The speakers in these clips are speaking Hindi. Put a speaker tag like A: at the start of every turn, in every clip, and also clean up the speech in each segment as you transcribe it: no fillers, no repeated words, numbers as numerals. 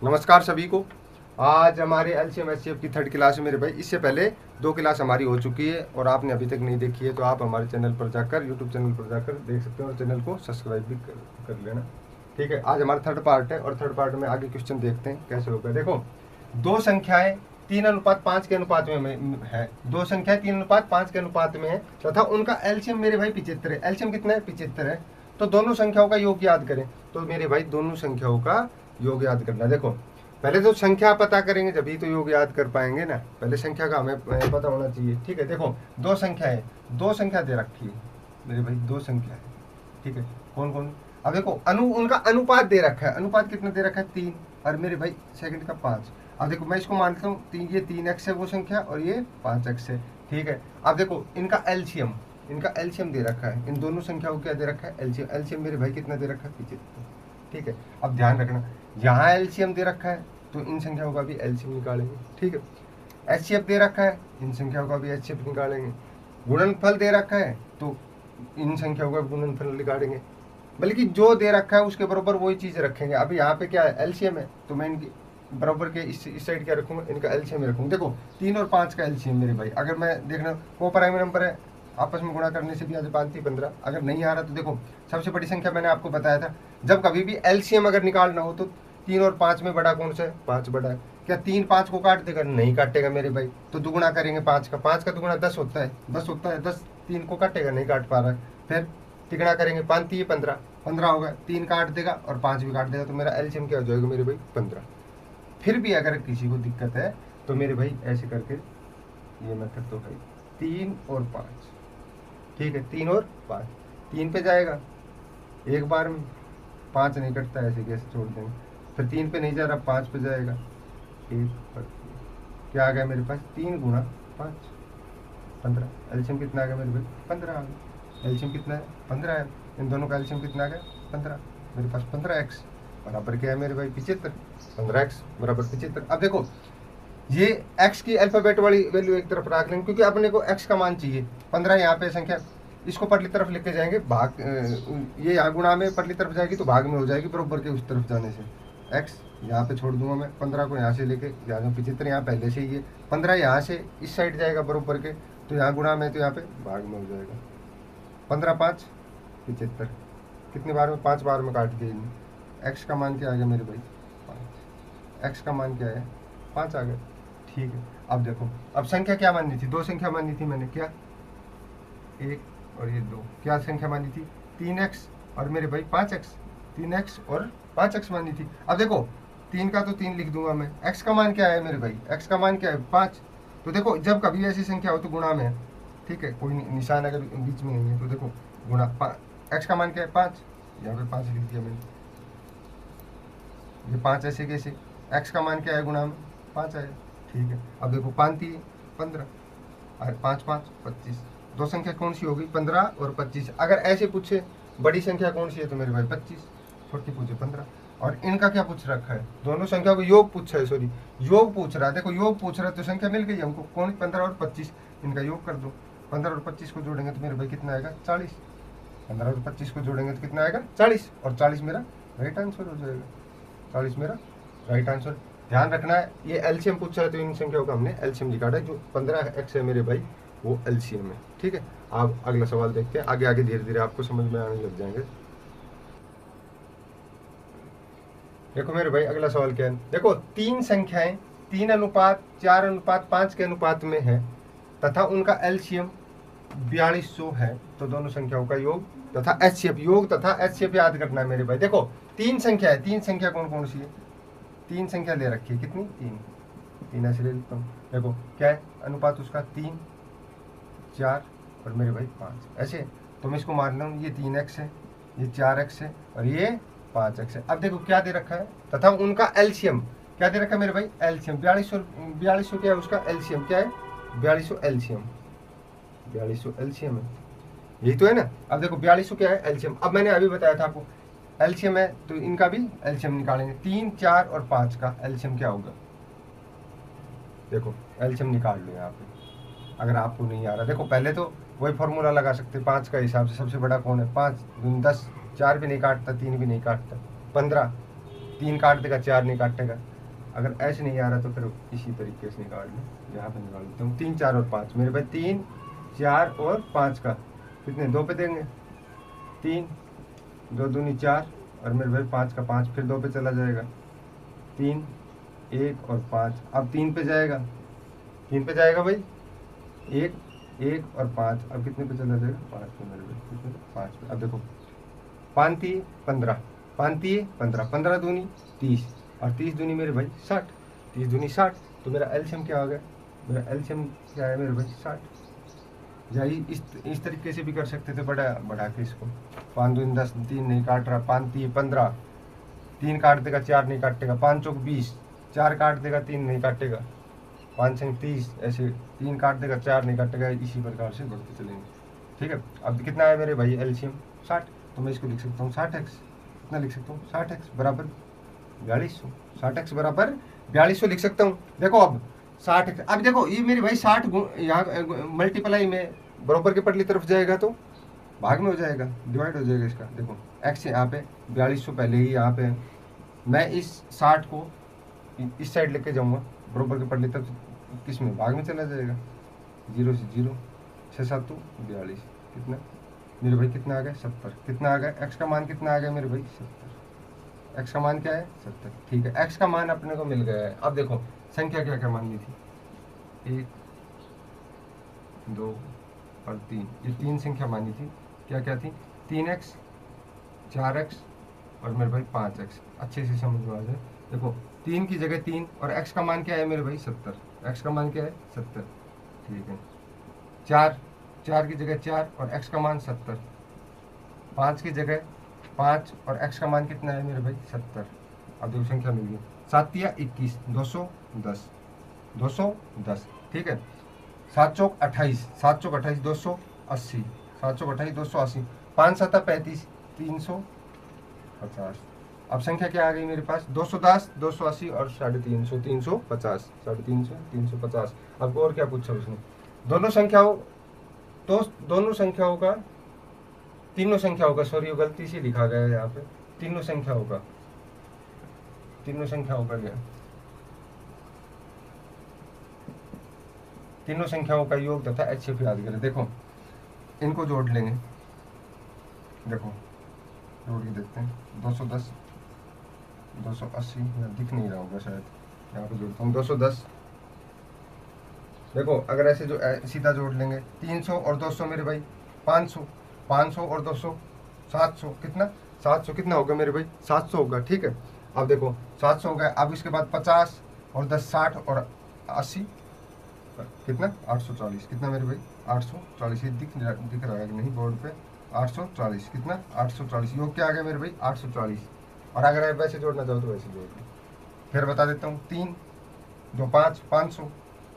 A: नमस्कार सभी को। आज हमारे एलसीएम एचसीएफ की थर्ड क्लास है मेरे भाई। इससे पहले 2 क्लास हमारी हो चुकी है और आपने अभी तक नहीं देखी है तो आप हमारे चैनल पर जाकर यूट्यूब चैनल पर जाकर देख सकते हैं और चैनल को सब्सक्राइब भी कर लेना। ठीक है, आज हमारा थर्ड पार्ट है और थर्ड पार्ट में आगे क्वेश्चन देखते हैं कैसे होगा। देखो, दो संख्याएं 3:5 के अनुपात में है। दो संख्याएं 3:5 के अनुपात में है तथा उनका एलसीएम मेरे भाई 75 है। एलसीएम कितना है? 75 है। तो दोनों संख्याओं का योग याद करें। तो मेरे भाई दोनों संख्याओं का योग याद करना। देखो, पहले तो संख्या पता करेंगे जब तो योग याद कर पाएंगे ना। पहले संख्या का हमें पता होना चाहिए। ठीक है, देखो दो संख्या है, दो संख्या दे रखी है मेरे भाई, दो संख्या है। ठीक है, कौन कौन? अब देखो उनका अनुपात दे रखा है। अनुपात कितना दे रखा है? 3 और मेरे भाई सेकंड का 5। अब देखो मैं इसको मानता हूँ ये 3x है वो संख्या और ये 5x है। ठीक है, अब देखो इनका एलसीएम, इनका एलसीएम दे रखा है। इन दोनों संख्याओं को क्या दे रखा है? एलसीएम। एलसीएम मेरे भाई कितना दे रखा है? 75। ठीक है, अब ध्यान रखना यहाँ एलसीएम दे रखा है तो इन संख्याओं का भी एलसीएम निकालेंगे। ठीक है, एचसीएफ दे रखा है, इन संख्याओं का भी एचसीएफ निकालेंगे। गुणनफल दे रखा है तो इन संख्याओं का गुणनफल निकालेंगे। बल्कि जो दे रखा है उसके बराबर वही चीज़ रखेंगे। अभी यहाँ पे क्या है? एलसीएम है तो मैं इनकी बराबर के इस साइड क्या रखूंगा? इनका एलसीएम रखूंगा। देखो 3 और 5 का एलसीएम मेरे भाई, अगर मैं देखना को प्राइम नंबर है आपस में गुणा करने से भी आज 5 15। अगर नहीं आ रहा तो देखो सबसे बड़ी संख्या मैंने आपको बताया था, जब कभी भी एलसीएम अगर निकालना हो तो 3 और 5 में बड़ा कौन सा है? 5 बड़ा है। क्या 3 5 को काट देगा? नहीं काटेगा मेरे भाई। तो दुगुना करेंगे 5 का। 5 का दुगुना 10 होता है, 10 होता है। 10 3 को काटेगा? नहीं काट पा रहा है। फिर तिगुना करेंगे 5 3 15, 15 होगा। 3 काट देगा और 5 भी काट देगा तो मेरा एलसीएम क्या हो जाएगा मेरे भाई? 15। फिर भी अगर किसी को दिक्कत है तो मेरे भाई ऐसे करके ये मेथड तो भाई 3 और 5। ठीक है, 3 और 5, 3 पे जाएगा एक बार में, 5 नहीं कटता, ऐसे कैसे छोड़ देंगे। फिर 3 पे नहीं जा रहा, 5 पे जाएगा। एक पर क्या आ गया मेरे पास? 3 गुणा 5 15। एलसीएम कितना आ गया मेरे भाई? 15 आ गया। एलसीएम कितना है? 15 है। इन दोनों का एलसीएम कितना आ गया? 15। मेरे पास 15x बराबर क्या है मेरे भाई? 75। 15x बराबर 75। अब देखो ये x की अल्फाबेट वाली वैल्यू एक तरफ रख लेंगे क्योंकि अपने को x का मान चाहिए। 15 यहाँ पे संख्या, इसको पटली तरफ लेके जाएंगे, भाग ये यहाँ गुणा में पटली तरफ जाएगी तो भाग में हो जाएगी बराबर के उस तरफ जाने से। x यहाँ पे छोड़ दूंगा मैं, 15 को यहाँ से लेके जा रहा हूँ। 75 यहाँ पहले से ही है। 15 यहाँ से इस साइड जाएगा बराबर के तो यहाँ गुणा में तो यहाँ पे भाग में हो जाएगा। 15 5 75। कितने बार में? 5 बार में काट दिए। x का मान क्या आ गया मेरे भाई? 5। x का मान क्या है? 5 आ गया। ठीक है, अब देखो अब संख्या क्या माननी थी? दो संख्या माननी थी मैंने, क्या? 1 और ये 2। क्या संख्या मानी थी? 3x और मेरे भाई 5x। 3x और 5x मानी थी। अब देखो 3 का तो 3 लिख दूंगा मैं। x का मान क्या है मेरे भाई? x का मान क्या है? 5। तो देखो जब कभी ऐसी संख्या हो तो गुणा में है। ठीक है, कोई निशान अगर बीच में नहीं है तो देखो गुणा। x का मान क्या है? 5। यहाँ पे 5 लिख दिया मैंने। ये 5 ऐसे कैसे? x का मान क्या है? गुणा में 5 आया। ठीक है, अब देखो 5 3 15 और 5 5 25। दो संख्या कौन सी होगी? 15 और 25। अगर ऐसे पूछे बड़ी संख्या कौन सी है तो मेरे भाई 25, छोटी पूछे 15। और इनका क्या पूछ रखा है? दोनों संख्या को योग पूछा है, सॉरी योग पूछ रहा है। देखो योग पूछ रहा है तो संख्या मिल गई हमको। कौन? 15 और 25। इनका योग कर दो। 15 और 25 को जोड़ेंगे तो मेरे भाई कितना आएगा? 40। 15 और 25 को जोड़ेंगे तो कितना आएगा? 40। और 40 मेरा राइट आंसर हो जाएगा। 40 मेरा राइट आंसर। ध्यान रखना है ये एलसीएम पूछा है तो इन संख्याओं का हमने एलसीएम निकाला है। जो 15x है मेरे भाई वो एलसीएम है। ठीक है, आप अगला सवाल देखते हैं। आगे आगे धीरे धीरे आपको समझ में आने लग जाएंगे। देखो मेरे भाई अगला सवाल क्या है? देखो तीन संख्याएं 3:4:5 के अनुपात में है तथा उनका एलसीएम 4200 है। तो दोनों संख्याओं का योग तथा एचसीएफ, योग तथा एचसीएफ याद करना है मेरे भाई। देखो तीन संख्या है, तीन संख्या कौन कौन सी है? तीन संख्या ले रखी है। कितनी? 3 ऐसे ले लेता हूँ। देखो क्या है अनुपात उसका? 3 4 और मेरे भाई 5 ऐसे। तो मैं इसको मान रहा हूँ ये 3x है, ये 4x है और ये 5x है। अब देखो क्या दे रखा है? तथा उनका एलसीएम क्या दे रखा है मेरे भाई? एलसीएम 4200 क्या है उसका एलसीएम? क्या है? 4200 एलसीएम। 4200 एलसीएम है, यही तो है ना। अब देखो 4200 क्या है? एलसीएम। अब मैंने अभी बताया था आपको एलसीएम है तो इनका भी एलसीएम निकालेंगे। 3 4 और 5 का एलसीएम क्या होगा? देखो एलसीएम निकाल लो यहाँ पे अगर आपको नहीं आ रहा। देखो पहले तो वही फॉर्मूला लगा सकते 5 का हिसाब से। सबसे बड़ा कौन है? 5 दूनी 10, 4 भी नहीं काटता, 3 भी नहीं काटता, 15 3 काट देगा, 4 नहीं काटेगा। अगर ऐसे नहीं आ रहा तो फिर इसी तरीके से निकाल लें, यहाँ पे निकाल लेता हूँ। 3 4 और 5 मेरे भाई, 3 4 और 5 का कितने, 2 पे देंगे, 3 2 दूनी 4 और मेरे भाई 5 का 5 फिर 2 पे चला जाएगा, 3 1 और 5 अब 3 पे जाएगा, 3 पे जाएगा भाई, 1 1 और 5 अब कितने पे चला जाएगा, 5 पे मेरे भाई, कितने 5 पे। अब देखो 5 3 15, 5 3 15, 15 दूनी 30 और 30 दूनी मेरे भाई 60, 30 दूनी 60, तो मेरा एलसीएम क्या आ गया, मेरा एलसीएम क्या है मेरे भाई 60। या इस तरीके से भी कर सकते थे, बढ़ा के इसको, 5 दूनी 10, 3 नहीं काट रहा, 5 3 15, 3 काट देगा 4 नहीं काटेगा, 5 चौक 20, 4 काट देगा 3 नहीं काटेगा, 5 6 30, ऐसे 3 काट देगा 4 नहीं काटेगा, इसी प्रकार से बढ़ते चलेंगे। ठीक है, अब कितना है मेरे भाई एलसीएम 60, तो मैं इसको लिख सकता हूँ 60x, कितना लिख सकता हूँ 60x बराबर 4200, 60x बराबर 4200 लिख सकता हूँ। देखो अब 60x, अब देखो ये मेरे भाई 60 यहाँ मल्टीप्लाई में बराबर के पटली तरफ जाएगा तो भाग में हो जाएगा, डिवाइड हो जाएगा इसका। देखो x यहाँ पे 4200 पहले ही यहाँ पे, मैं इस 60 को इस साइड लेके जाऊँगा बराबर के पटली तरफ, किस में भाग में चला जाएगा, 0 से 0, 6 7 42, कितना मेरे भाई कितना आ गया 70, कितना आ गया x का मान कितना आ गया मेरे भाई 70, x का मान क्या है 70। ठीक है, x का मान अपने को मिल गया है। अब देखो संख्या क्या क्या माननी थी, 1 2 और 3, ये 3 संख्या मानी थी, क्या क्या थी, 3x 4x और मेरे भाई 5x, अच्छे से समझ में आ जाए। देखो 3 की जगह 3 और x का मान क्या है मेरे भाई 70, x का मान क्या है 70। ठीक है, 4 की जगह 4 और x का मान 70, 5 की जगह 5 और x का मान कितना है मेरे भाई 70। अब दो संख्या मिल गई, 7 या 21, 210, 210। ठीक है, 7 चौक 28, 7 चौक 28, 280, 7 चौक 28 280, 5 7 35, 350। अब संख्या क्या आ गई मेरे पास, 210, 280 और 350, 350, 350, 350। अब और क्या पूछा उसने, दोनों संख्याओं तो दोनों संख्याओं का, तीनों संख्याओं का, सॉरी गलती से लिखा गया है यहाँ पे, तीनों संख्याओं का क्या, तीनों संख्याओं का योग तथा HCF याद करें। देखो इनको जोड़ लेंगे, देखो जोड़ के देखते हैं, 210 280, दिख नहीं रहा होगा शायद, यहाँ पे जोड़ता हूँ 210। देखो अगर ऐसे जो सीधा जोड़ लेंगे, 300 और 200 मेरे भाई 500, 500 और 200 700, कितना 700, कितना होगा मेरे भाई 700 होगा। ठीक है, अब देखो 700 हो गया, अब इसके बाद 50 और 10 60 और 80, कितना 840, कितना मेरे भाई 840, ये दिख रहा है कि नहीं बोर्ड पे, 840, कितना 840, योग क्या आ गया मेरे भाई 840। और अगर आप वैसे जोड़ना चाहो तो वैसे जोड़ लो, फिर बता देता हूँ, 3 2 5 500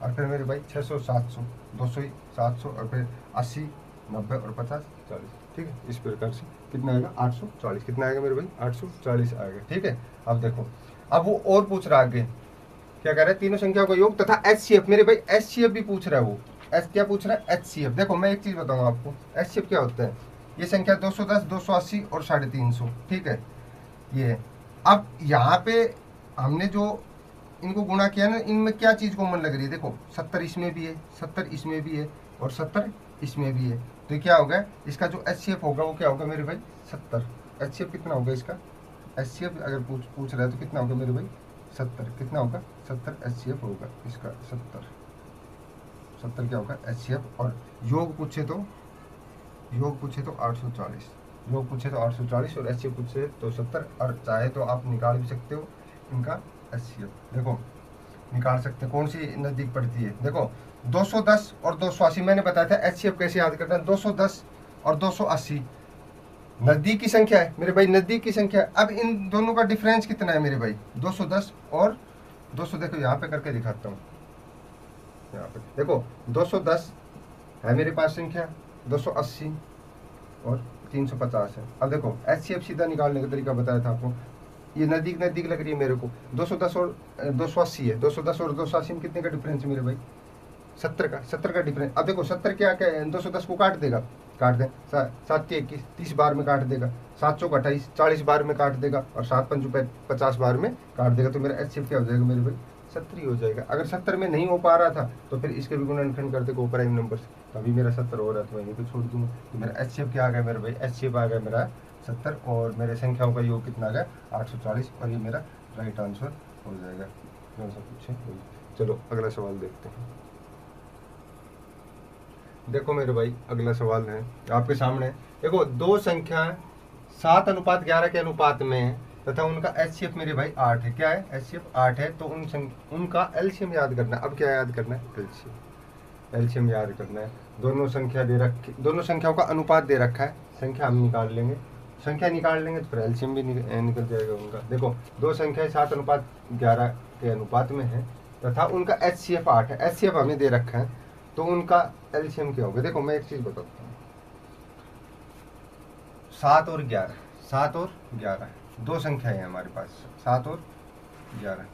A: और फिर मेरे भाई 600 700, 200 700 और फिर 80 90 और 50 40। ठीक है, इस प्रकार से कितना आएगा 840, कितना आएगा मेरे भाई 840 आएगा। ठीक है, अब देखो अब वो और पूछ रहा आगे, क्या कह रहा है, तीनों संख्याओं का योग तथा HCF, मेरे भाई HCF भी पूछ रहा है वो, क्या पूछ रहा है HCF। देखो मैं एक चीज बताऊंगा आपको, HCF क्या होता है, ये संख्या 210 280 और 350। ठीक है, ये है। अब यहाँ पे हमने जो इनको गुणा किया ना, इनमें क्या चीज कॉमन लग रही है, देखो 70 इसमें भी है, 70 इसमें भी है और 70 इसमें भी है, तो क्या होगा इसका जो HCF होगा वो क्या होगा मेरे भाई 70। HCF कितना होगा इसका, HCF अगर पूछ रहा है तो कितना होगा मेरे भाई 70, कितना होगा 70 HCF होगा इसका, 70 क्या होगा HCF। और योग पूछे तो 840, योग पूछे तो 840 और HCF पूछे तो 70, और चाहे तो आप निकाल भी सकते हो इनका HCF। देखो निकाल सकते हैं, कौन सी नज़दीक पड़ती है, देखो 210 और 280, मैंने बताया था HCF कैसे याद करना है, 210 और 280 नज़दीक की संख्या है मेरे भाई, नज़दीक की संख्या। अब इन दोनों का डिफरेंस कितना है मेरे भाई 210 और 200, देखो यहाँ पे करके दिखाता हूँ, यहाँ पे देखो 210 है मेरे पास संख्या, 280 और 350 है। अब देखो HCF सीधा निकालने का तरीका बताया था आपको, ये नज़दीक लग रही है मेरे को, 210 और 280 है, 210 और 280 में कितने का डिफरेंस है मेरे भाई 70 का डिफरेंस। अब देखो 70 क्या 210 को काट देगा, काट दें। 7 के 21 30 बार में काट देगा, 7 चौक 28 40 बार में काट देगा, और 7 पंच 50 बार में काट देगा। तो मेरा HCF क्या हो जाएगा मेरे भाई, 70 हो जाएगा। अगर 70 में नहीं हो पा रहा था तो फिर इसके भी गुणनखंड करते को प्राइम नंबर से, तो अभी मेरा 70 हो रहा था, वहीं पे छोड़ दूंगा। तो मेरा HCF क्या आ गया मेरे भाई, HCF आ गया मेरा 70, और मेरे संख्याओं का योग कितना आ गया 840, और ये मेरा राइट आंसर हो जाएगा। कौन सा पूछे, चलो अगला सवाल देखते हैं। देखो मेरे भाई अगला सवाल है आपके सामने। देखो दो संख्या 7:11 के अनुपात में है तथा उनका HCF मेरे भाई 8 है। क्या है, HCF 8 है। तो उनका LCM याद करना है। अब क्या याद करना है, LCM याद करना है। दोनों संख्या दे रखी, दोनों संख्याओं का अनुपात दे रखा है, संख्या हम निकाल लेंगे, संख्या निकाल लेंगे तो फिर LCM भी निकल जाएगा उनका। देखो दो संख्या 7:11 के अनुपात में है तथा उनका HCF 8 है। HCF हमें दे रखा है, तो उनका LCM क्या होगा। देखो मैं एक चीज बताता हूँ, 7 और 11 दो संख्या है हमारे पास, 7 और 11,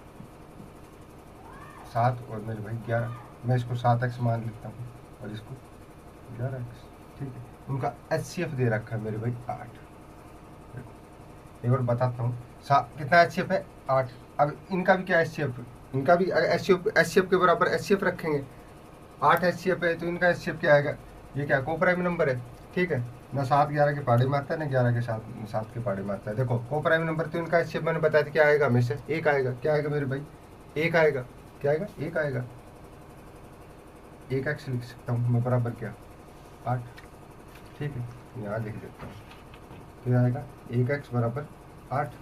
A: 7 और मेरे भाई 11। मैं इसको 7x मान लेता हूँ और इसको 11x, ठीक है। उनका HCF दे रखा है मेरे भाई 8। एक बार बताता हूँ, कितना HCF है 8। अब इनका भी क्या HCF, इनका भी HCF के बराबर HCF रखेंगे। 8 HCF है तो इनका HCF क्या आएगा, ये क्या कोप्राइम नंबर है, ठीक है ना। 7 11 के पाड़े में आता है ना, 11 के 7 के पाड़े में आता है। देखो कोप्राइम नंबर, तो इनका HCF मैंने बताया था क्या आएगा, हमेशा 1 आएगा। क्या आएगा मेरे भाई, 1 आएगा। क्या आएगा, 1 आएगा। 1x लिख सकता हूँ मैं, बराबर क्या 8, ठीक है। यहाँ लिख देता हूँ, फिर आएगा 1x बराबर 8।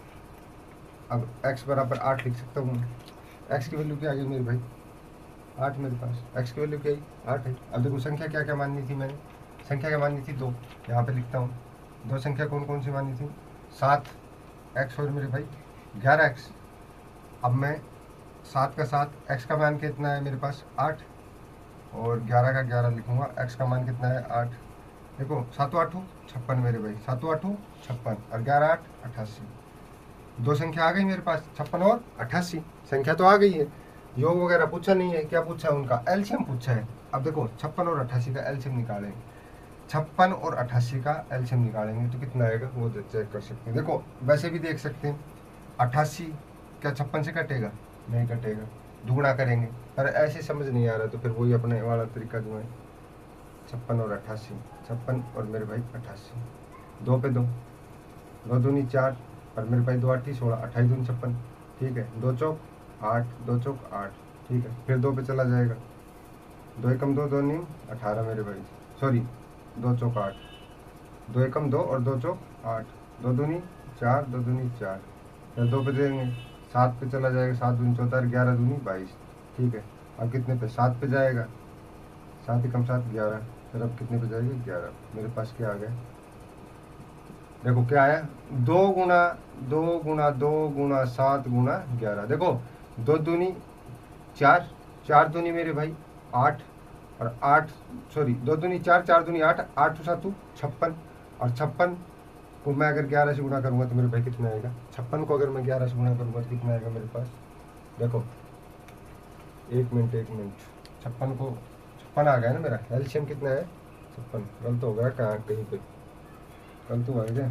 A: अब x बराबर 8 लिख सकता हूँ। x की वैल्यू क्या आ गई मेरे भाई, 8 मेरे पास। x की वैल्यू क्या है, 8 है। अब देखो संख्या क्या क्या माननी थी मैंने, संख्या क्या माननी थी 2। यहाँ पे लिखता हूँ, दो संख्या कौन कौन सी माननी थी, 7x और मेरे भाई 11x। अब मैं 7 का 7, x का मान कितना है मेरे पास 8, और 11 का 11 लिखूंगा, x का मान कितना है 8। देखो 7 8 56 मेरे भाई, 7 8 56 और 11 8 88। दो संख्या आ गई मेरे पास, 56 और 88 संख्या तो आ गई है। योग वगैरह पूछा नहीं है, क्या पूछा है उनका LCM पूछा है। अब देखो 56 और 88 का LCM निकालेंगे, 56 और 88 का LCM निकालेंगे तो कितना आएगा वो चेक कर सकते हैं। देखो वैसे भी देख सकते हैं, 88 क्या 56 से कटेगा, नहीं कटेगा, दुगुना करेंगे। पर ऐसे समझ नहीं आ रहा तो फिर वही अपने वाला तरीका जो है, 56 और 88, 56 और मेरे भाई 88, 2 पे 2, 2 दूनी 4 और मेरे भाई 2 8 16, 28 दूनी 56, ठीक है। 2 चौक 8, 2 चौक 8, ठीक है। फिर 2 पे चला जाएगा, 2 एकम 2, 2 नीम 18 मेरे भाई, सॉरी 2 चौक 8, 2 एकम 2 और 2 चौक 8, 2 दूनी 4, 2 दूनी 4, फिर 2 पे देंगे, 7 पे चला जाएगा, 7 दूनी 14, 11 दूनी 22, ठीक है। अब कितने पे, 7 पे जाएगा, 7 एकम 7 11, फिर अब कितने पे जाएगी 11। मेरे पास क्या आ गया, देखो क्या आया, 2 गुना 2 गुना 2 गुना 7 गुना 11। देखो 2 दूनी 4, 4 दूनी मेरे भाई 8 और 8, सॉरी 2 दूनी 4, 4 दूनी 8, 8 7 56, और 56 को मैं अगर 11 से गुना करूँगा तो मेरे भाई कितना आएगा, 56 को अगर मैं 11 से गुना करूँगा तो कितना आएगा मेरे पास। देखो 1 मिनट 56 को 56 आ गया ना मेरा, LCM कितना है 56, गलत हो गया कहाँ कहीं पे, कल तो आ गया।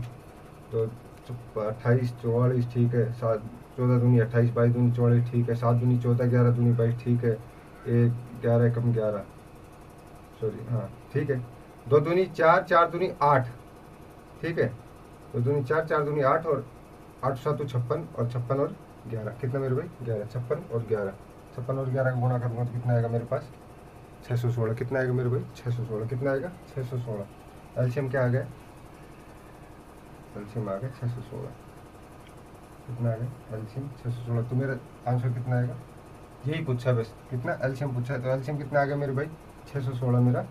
A: तो 28 44, ठीक है। 7 14 दूनी 28, 22 दूनी 44, ठीक है। 7 दूनी 14, 11 दूनी 22, ठीक है। 11 एकम 11, सॉरी हाँ ठीक है। 2 दूनी 4, 4 दूनी 8, ठीक है। 2 दूनी 4, 4 दूनी 8 और 8 7 56, और 56 और 11 कितना मेरे भाई 11, 56 और 11, 56 और 11 का गुणा करूँगा तो कितना आएगा मेरे पास 616। कितना आएगा मेरे भाई 616, कितना आएगा 616। LCM क्या आ गया, LCM आ गया 616, कितना आ गया LCM 616। तो मेरा आंसर कितना आएगा, यही पूछा है बस, कितना LCM पूछा है। तो LCM कितना आ गया मेरे भाई 616, मेरा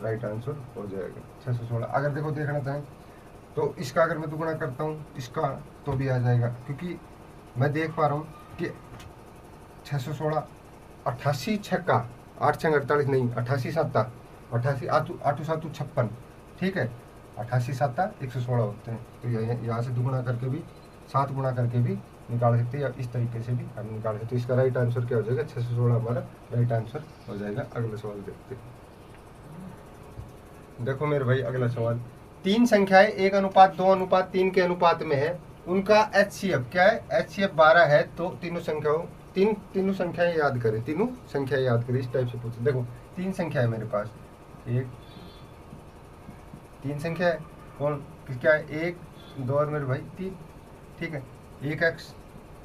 A: राइट आंसर हो जाएगा 616। अगर देखो देखना चाहें तो इसका अगर मैं दुगुना करता हूँ इसका तो भी आ जाएगा, क्योंकि मैं देख पा रहा हूँ कि 616 88 छक्का 8 छंग 48 नहीं 88 7 88 8 7 56, ठीक है। 88 7 116 होते हैं। तो यहाँ से दुगुना करके भी 7 गुना करके भी निकाल सकते हैं, या इस तरीके से भी हम निकाल सकते हैं। तो इसका राइट आंसर क्या हो जाएगा 616 हमारा राइट आंसर हो जाएगा। अगले सवाल देखते हैं। देखो मेरे भाई अगला सवाल, तीन संख्याएं 1:2:3 के अनुपात में है, उनका HCF क्या है? HCF 12 है, तो तीनों संख्याएं याद करें, तीनों संख्याएं याद करें, इस टाइप से पूछे। देखो तीन संख्या है मेरे पास, एक तीन संख्या है, कौन क्या है? 1 2 और मेरे भाई 3, ठीक है। 1x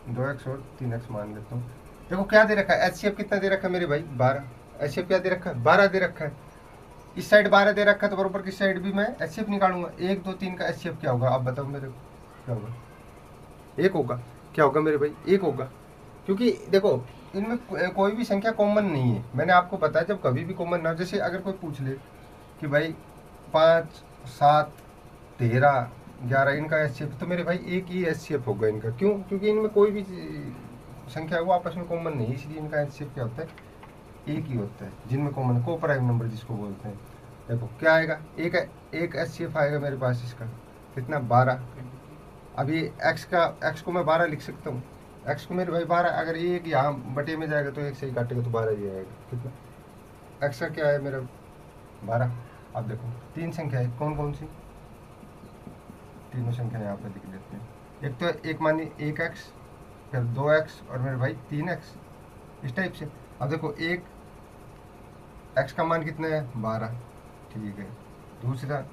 A: 2x और 3x मान लेता हूँ। देखो क्या दे रखा है? HCF कितना दे रखा है मेरे भाई? 12। HCF क्या दे रखा है? 12 दे रखा है। इस साइड 12 दे रखा है, तो बराबर की साइड भी मैं HCF निकालूंगा। 1 2 3 का HCF क्या होगा? आप बताओ मेरे को, क्या होगा? 1 होगा। क्या होगा मेरे भाई? 1 होगा, क्योंकि देखो इनमें कोई भी संख्या कॉमन नहीं है। मैंने आपको बताया जब कभी भी कॉमन ना, जैसे अगर कोई पूछ ले कि भाई 5 7 13 11 इनका HCF, तो मेरे भाई एक ही HCF होगा इनका। क्यों? क्योंकि इनमें कोई भी संख्या है वो आपस में कॉमन नहीं है, इसलिए इनका HCF क्या होता है? एक ही होता है। जिनमें कॉमन को प्राइम नंबर जिसको बोलते हैं। देखो क्या आएगा? एक HCF आएगा मेरे पास, इसका कितना? 12। अभी x को मैं 12 लिख सकता हूँ। x को मेरे भाई 12, अगर एक यहाँ बटे में जाएगा तो एक से ही काटेगा तो 12 ही आएगा। कितना? x का क्या है मेरा? 12। अब देखो तीन संख्या है, कौन कौन सी? तीनों संख्या यहाँ पे लिख देते हैं। एक तो एक मानी 1x, फिर 2x और मेरे भाई 3x, इस टाइप से। अब देखो एक x का मान कितना है? 12, ठीक है। दूसरा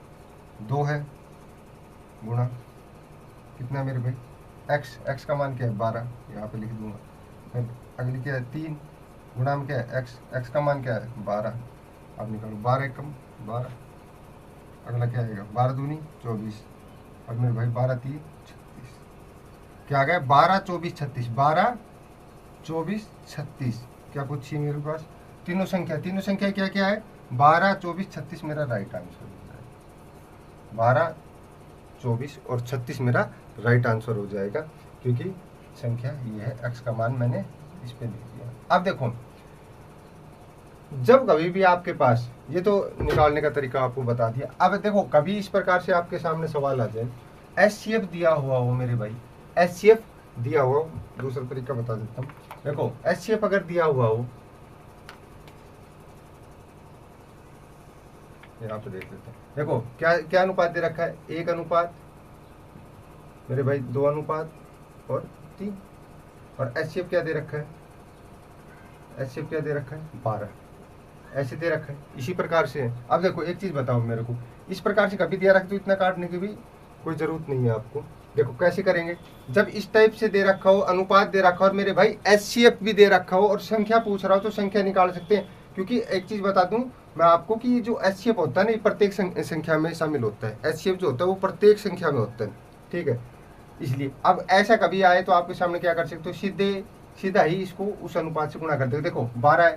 A: 2 है, गुणा कितना मेरे भाई? x का मान क्या है? 12, यहाँ पे लिख दूंगा। फिर अगली क्या है? 3, गुणा में क्या है? x का मान क्या है? 12। अब निकालो 12 कम 12, अगला क्या आएगा? 12 दूनी 24, और मेरे भाई 12 3 36, क्या आ गया? 12 24 36, 12 24 36। क्या पूछिए मेरे पास? तीनों संख्या क्या क्या है? 12 24 36 मेरा राइट आंसर हो जाएगा। 12 24 और 36 मेरा राइट आंसर हो जाएगा, क्योंकि संख्या ये है, x का मान मैंने इस पे लिख दिया। अब देखो जब कभी भी आपके पास, ये तो निकालने का तरीका आपको बता दिया। अब देखो कभी इस प्रकार से आपके सामने सवाल आ जाए, HCF दिया हुआ हो मेरे भाई, HCF दिया हुआ हो, दूसरा तरीका बता देता हूँ। देखो HCF अगर दिया हुआ हो, यहाँ पे देख लेते हैं। देखो क्या क्या अनुपात दे रखा है? 1 अनुपात मेरे भाई 2 अनुपात और 3। और HCF क्या दे रखा है? HCF क्या दे रखा है? 12 ऐसे दे रखा है। इसी प्रकार से है। अब देखो एक चीज बताओ मेरे को, इस प्रकार से कभी दिया रखा तो इतना काटने की भी कोई जरूरत नहीं है आपको। देखो कैसे करेंगे, जब इस टाइप से दे रखा हो, अनुपात दे रखा हो और मेरे भाई HCF भी दे रखा हो और संख्या पूछ रहा हो, तो संख्या निकाल सकते हैं। क्योंकि एक चीज बता दूं मैं आपको कि जो HCF होता है ना, ये प्रत्येक संख्या में शामिल होता है। HCF जो होता है वो प्रत्येक संख्या में होता है, ठीक है। इसलिए अब ऐसा कभी आए तो आपके सामने क्या कर सकते हो? सीधा ही इसको उस अनुपात से गुणा कर देंगे। देखो 12 है,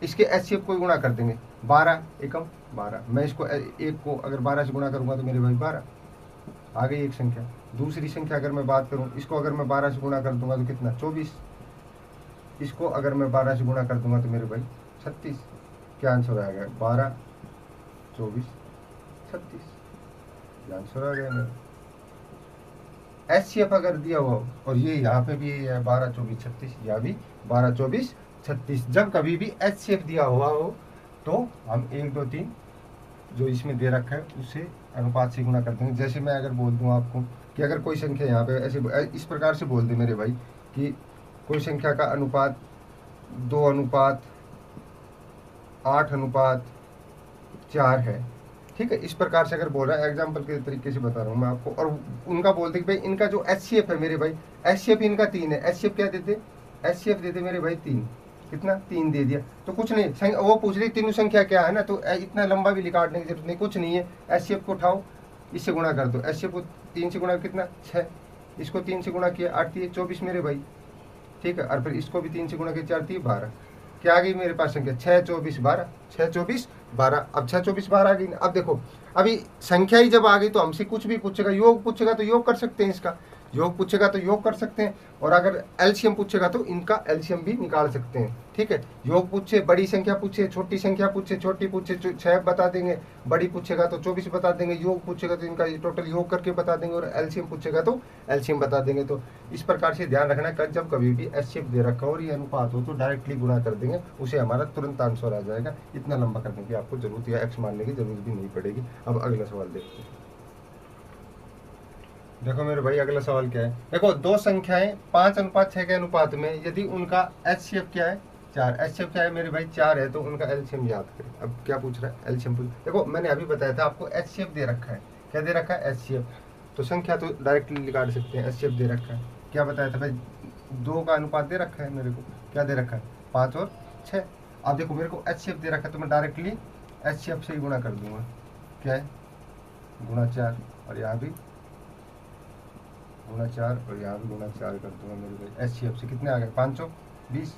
A: इसके HCF को गुणा कर देंगे। 12 एकम 12, मैं इसको एक को अगर 12 से गुणा करूंगा तो मेरे भाई 12 आ गई एक संख्या। दूसरी संख्या अगर मैं बात करूं, इसको अगर मैं 12 से गुणा कर दूंगा तो कितना? 24। इसको अगर मैं 12 से गुणा कर दूंगा तो मेरे भाई 36। क्या आंसर आ गया? 12 24 36 आंसर आ गया मेरा। HCF अगर दिया हुआ हो, और ये यहाँ पे भी है 12 24 36, या भी 12 24 36। जब कभी भी HCF दिया हुआ हो तो हम 1 2 3 जो इसमें दे रखा है उससे अनुपात से गुणा कर देंगे। जैसे मैं अगर बोल दूं आपको कि अगर कोई संख्या यहाँ पे ऐसे इस प्रकार से बोल दे मेरे भाई कि कोई संख्या का अनुपात 2 अनुपात 8 अनुपात 4 है, ठीक है। इस प्रकार से अगर बोल रहा है, एग्जाम्पल के तरीके से बता रहा हूँ मैं आपको, और उनका बोलते कि भाई इनका जो HCF है मेरे भाई, HCF इनका 3 है। HCF क्या देते? HCF देते मेरे भाई 3। कितना? 3 दे दिया तो कुछ नहीं, वो पूछ रही तीनों संख्या क्या है ना, तो इतना लंबा भी काटने की जरूरत नहीं, कुछ नहीं है। HCF को उठाओ, इससे गुणा कर दो। HCF को 3 से गुणा कितना? 6। इसको 3 से गुणा किया 8 3 24 मेरे भाई, ठीक है। और फिर इसको भी 3 से गुणा किया 4 3 12। क्या आ गई मेरे पास संख्या? 6 24 12, 6 24 12। अब 6 24 12 आ गई। अब देखो अभी संख्या ही जब आ गई तो हमसे कुछ भी पूछेगा, योग पूछेगा तो योग कर सकते हैं इसका। योग पूछेगा तो योग कर सकते हैं, और अगर एलसीएम पूछेगा तो इनका एलसीएम भी निकाल सकते हैं। ठीक है, योग पूछे, बड़ी संख्या पूछे, छोटी संख्या पूछे, छोटी पूछे 6 बता देंगे, बड़ी पूछेगा तो 24 बता देंगे, योग पूछेगा तो इनका टोटल योग करके बता देंगे, और एलसीएम पूछेगा तो एलसीएम बता देंगे। तो इस प्रकार से ध्यान रखना है, जब कभी भी एचसीएफ दे रखा हो और ये अनुपात हो तो डायरेक्टली गुणा कर देंगे, उसे हमारा तुरंत आंसर आ जाएगा। इतना लंबा करने की आपको जरूरत या एक्स मानने की जरूरत भी नहीं पड़ेगी। अब अगला सवाल देखते हैं। देखो मेरे भाई अगला सवाल क्या है, देखो दो संख्याएं 5:6 के अनुपात में यदि उनका एचसीएफ क्या है 4, एचसीएफ क्या है मेरे भाई 4 है, तो उनका एलसीएम याद करें। अब क्या पूछ रहा है, एलसीएम पूछ, देखो मैंने अभी बताया था आपको एचसीएफ दे रखा है, क्या दे रखा है एचसीएफ, तो संख्या तो डायरेक्टली निकाल सकते हैं। एचसीएफ दे रखा है, क्या बताया था भाई 2 का अनुपात दे रखा है मेरे को, क्या दे रखा है 5 और 6। अब देखो मेरे को एचसीएफ दे रखा है तो मैं डायरेक्टली एचसीएफ से ही गुणा कर दूंगा, क्या है गुणा 4, और यहाँ भी गुणा 4, और यहाँ भी गुणा 4 कर दूंगा मेरे भाई। एचसीएफ से कितने आ गए 5 चौक 20,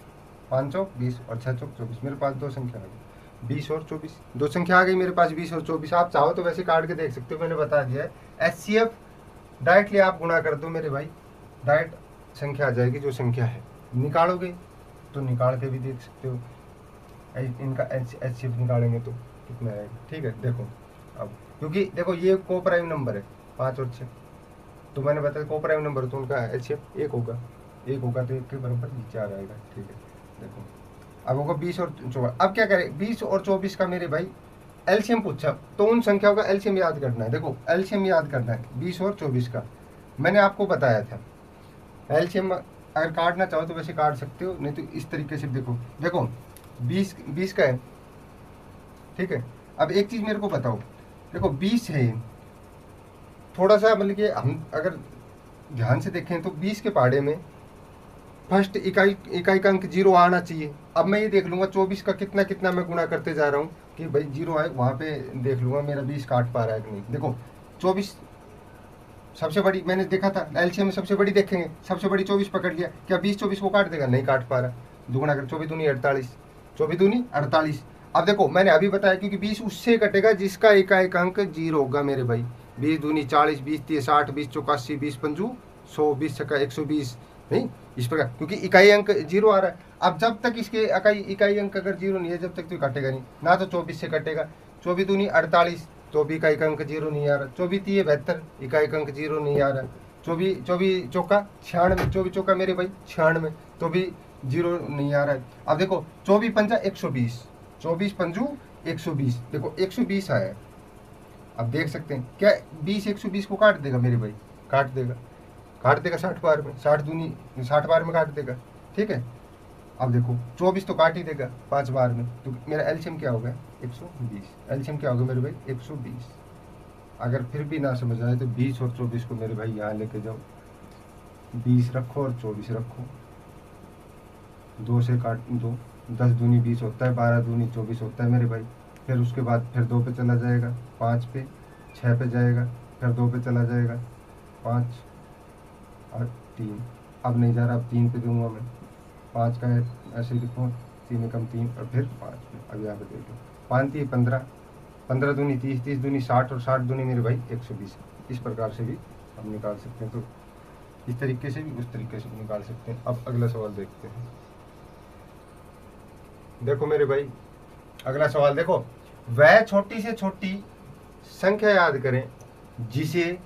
A: 5 चौक 20 और 6 चौक 24, मेरे पास दो संख्या आ गई 20 और 24, दो संख्या आ गई मेरे पास 20 और 24। आप चाहो तो वैसे काट के देख सकते हो, मैंने बता दिया है। एचसीएफ डायरेक्टली आप गुणा कर दो मेरे भाई, डायरेक्ट संख्या आ जाएगी जो संख्या है, निकालोगे तो निकाल के भी देख सकते हो, इनका एचसीएफ निकालेंगे तो कितना आएगा। ठीक है, देखो अब क्योंकि देखो ये को प्राइम नंबर है 5 और 6, तो मैंने बताया को प्राइम नंबर तो उनका एचसीएफ 1 होगा, 1 होगा तो 1 के बराबर 4 आएगा। ठीक है, देखो अब होगा 20 और 24। अब क्या करें, 20 और 24 का मेरे भाई एलसीएम पूछा, तो उन संख्याओं का एलसीएम याद करना है। देखो एलसीएम याद करना है 20 और 24 का, मैंने आपको बताया था। एलसीएम अगर काटना चाहो तो वैसे काट सकते हो, नहीं तो इस तरीके से देखो, देखो 20 का है। ठीक है, अब एक चीज़ मेरे को बताओ, देखो 20 है, थोड़ा सा मतलब कि हम अगर ध्यान से देखें तो 20 के पहाड़े में फर्स्ट इकाई का अंक 0 आना चाहिए। अब मैं ये देख लूंगा 24 का कितना कितना मैं गुणा करते जा रहा हूँ कि भाई 0 आए, वहाँ पे देख लूंगा मेरा 20 काट पा रहा है कि नहीं। देखो 24 सबसे बड़ी मैंने देखा था, एलसीएम में सबसे बड़ी देखेंगे, सबसे बड़ी 24 पकड़ लिया, क्या 20 24 को काट देगा, नहीं काट पा रहा। दुगुना कर 24 दूनी 48, 24 दूनी 48। अब देखो मैंने अभी बताया क्योंकि 20 उससे कटेगा जिसका इकाई का अंक 0 होगा मेरे भाई। 20 दूनी 40, 20 तीय 60, 20 चौका 80, 20 पंजू 100, 20 छक्का 120, नहीं इस प्रकार, क्योंकि इकाई अंक 0 आ रहा है। अब जब तक इसके इकाई अंक अगर 0 नहीं है जब तक तो काटेगा नहीं, ना तो 24 से कटेगा। 24 दूनी 48, तो भी इकाई का अंक 0 नहीं आ रहा। 24 तीय 72, इकाई का अंक 0 नहीं आ रहा। 24 चौका 96, 24 चौका मेरे भाई 96, तो भी 0 नहीं आ रहा है। अब देखो 24 पंजा 120, 24 पंजू 120, देखो 120 आया है। अब देख सकते हैं क्या 20 120 को काट देगा मेरे भाई, काट देगा 60 बार में, 60 दूनी 60 बार में काट देगा। ठीक है, अब देखो 24 तो काट ही देगा 5 बार में, तो मेरा एलसीएम क्या होगा 120। एलसीएम क्या होगा मेरे भाई 120। अगर फिर भी ना समझ आए तो 20 और 24 को मेरे भाई यहाँ लेके जाओ, 20 रखो और 24 रखो, 2 से काट दो, 10 दूनी 20 होता है, 12 दूनी 24 होता है मेरे भाई। फिर उसके बाद फिर 2 पे चला जाएगा, 5 पे, 6 पे जाएगा, फिर 2 पे चला जाएगा, 5 और 3, अब नहीं जा रहा, अब 3 पे दूंगा मैं, 5 का है ऐसे ही लिखूँ, 3 एकम 3 और फिर 5 पे। अब यहाँ पे देख लो 5 3 15, 15 दूनी 30, 30 दूनी 60 और 60 दूनी मेरे भाई 120। इस प्रकार से भी हम निकाल सकते हैं, तो इस तरीके से भी उस तरीके से भी निकाल सकते हैं। अब अगला सवाल देखते हैं। देखो मेरे भाई अगला सवाल देखो, वह छोटी से छोटी संख्या याद करें जिसे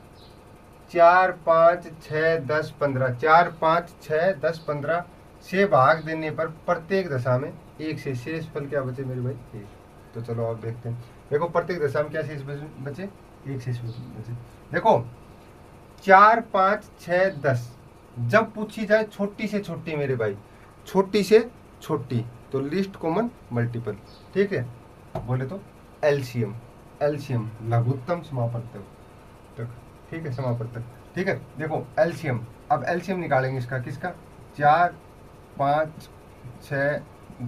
A: 4 5 6 10 15, 4 5 6 10 15 से भाग देने पर प्रत्येक दशा में 1 से शेष फल क्या बचे मेरे भाई 1। तो चलो आप देखते हैं, देखो प्रत्येक दशा में क्या शेष बचे 1 शेष बचे। देखो 4 5 6 10 जब पूछी जाए छोटी से छोटी मेरे भाई, छोटी से छोटी, तो लिस्ट कॉमन मल्टीपल। ठीक है, बोले तो एलसीएम, एलसीएम लघुत्तम समापवर्तक तक। ठीक है, समापवर्तक। ठीक है, देखो एलसीएम, अब एलसीएम निकालेंगे इसका, किसका 4 5 6